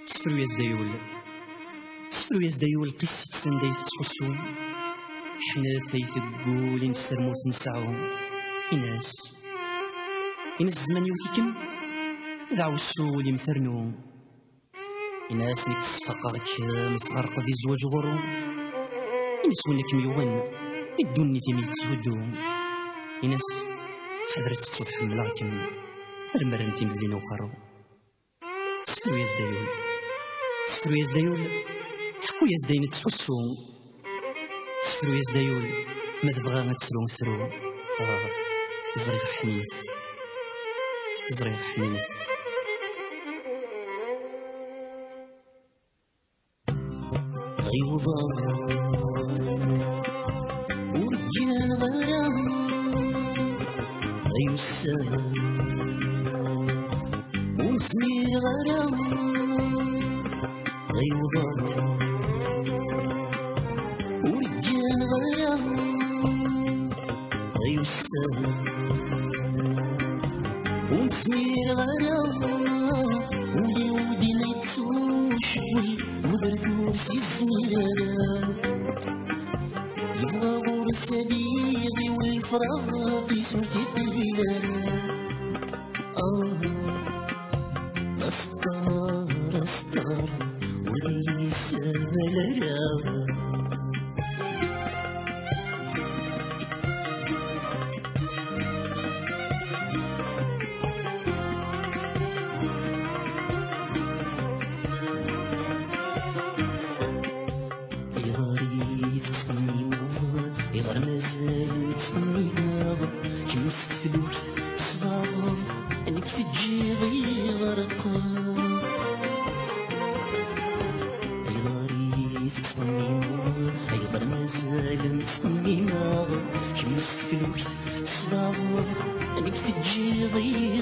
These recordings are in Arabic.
سفرو يزدايول سفرو يزدايول قصة سنداي تحسون حنا ثيثقول نسرمو تنسعون إناس الزمان يوثيكم دعو السول يمثرنو إناس نكسفقاك مثغرق ذي الزواج غرو إناس ونكم يوان الدنيا تيمي تسودو إناس حضرت تصوت حملاكم المرن في مدلين وقرو سفرو يزدايول سفرو يزدايول حكو يزداين تحسو سفرو يزدايول ما تبغى تسرو ثرو زريق حنيس زريق حنيس غيوضان ورجال غرام غيوسان ومسمير غرام غيوضان ورجال غرام غيوسان ومسمير غرام ولي ودي نيتسوش ودرتو سي الزميران يبغى غور صديقي والفراق يسوتي الطبيان أستار أستار وليس ملرا يغار مازال تسمينا كيما فلوس صغار انك تجي غرقا يغاري تسمينا يغار مازال تسمينا كيما فلوس صغار انك تجي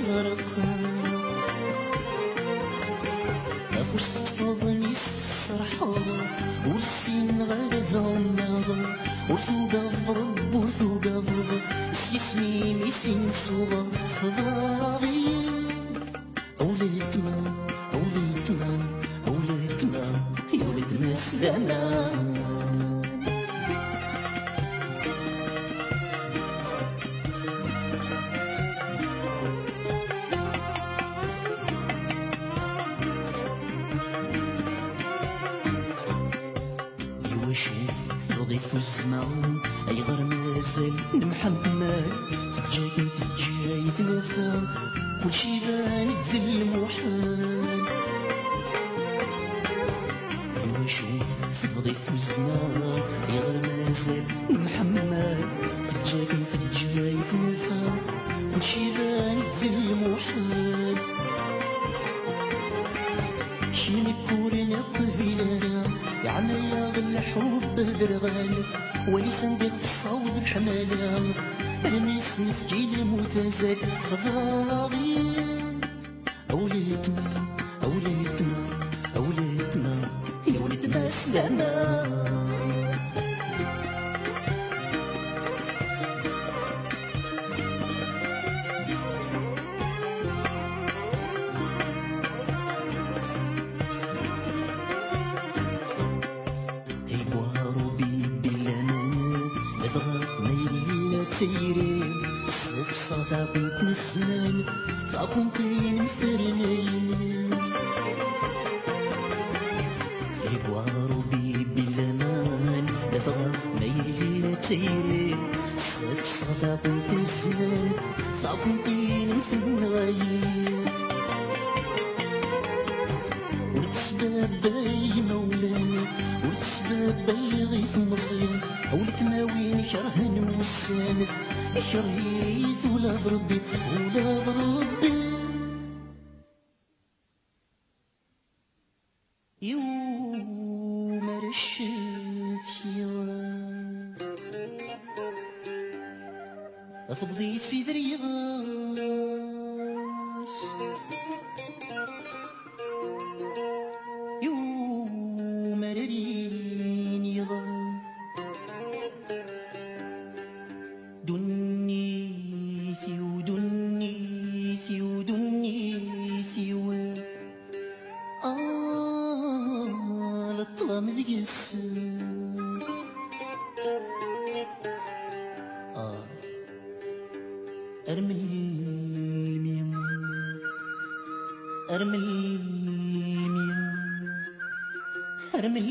غرقا افوس تفضني الصرحة والسين غير ذونا ورثوقة ضرب ورثوقة ضرب اسمي ميسين صغر فضاغي أولاد ما أولاد ما أولاد ما يا ولد ما الزمان ضيف الزمان أي غير مازال محمد تجاي تجاي ثلاثة كل شي بانك ذي المحال أيوا شوف ضيف الزمان أي غير مازال محمد تجاي ثلاثة كل شي بانك ذي المحال شيني كورنا قبيلة يعني يا الحب درغال ولسان ديال الصوت الحمالة رميسني في جيل متزاد خضاغي أولاد ما أولاد ما أولاد ما يا ولد ما السلامة سيري صف صدا بنت نسمان فاقمتين مثرنين يبوا ربي بالامان نبغى ميلي تيري صف صدا بنت نسمان فاقمتين مثرنين وتسباب باي مولانا وتسباب باي غيث مصين ولد ماوين كرهن وسان كرهيت ولا ضربي ولا ضربي يوم رشت يوم أثبضيت في ذري غاس يوم رريني غاس دنيثي ودنيثي ودنيثي الظلام ذي السر أرمل الميم أرمل الميم أرمل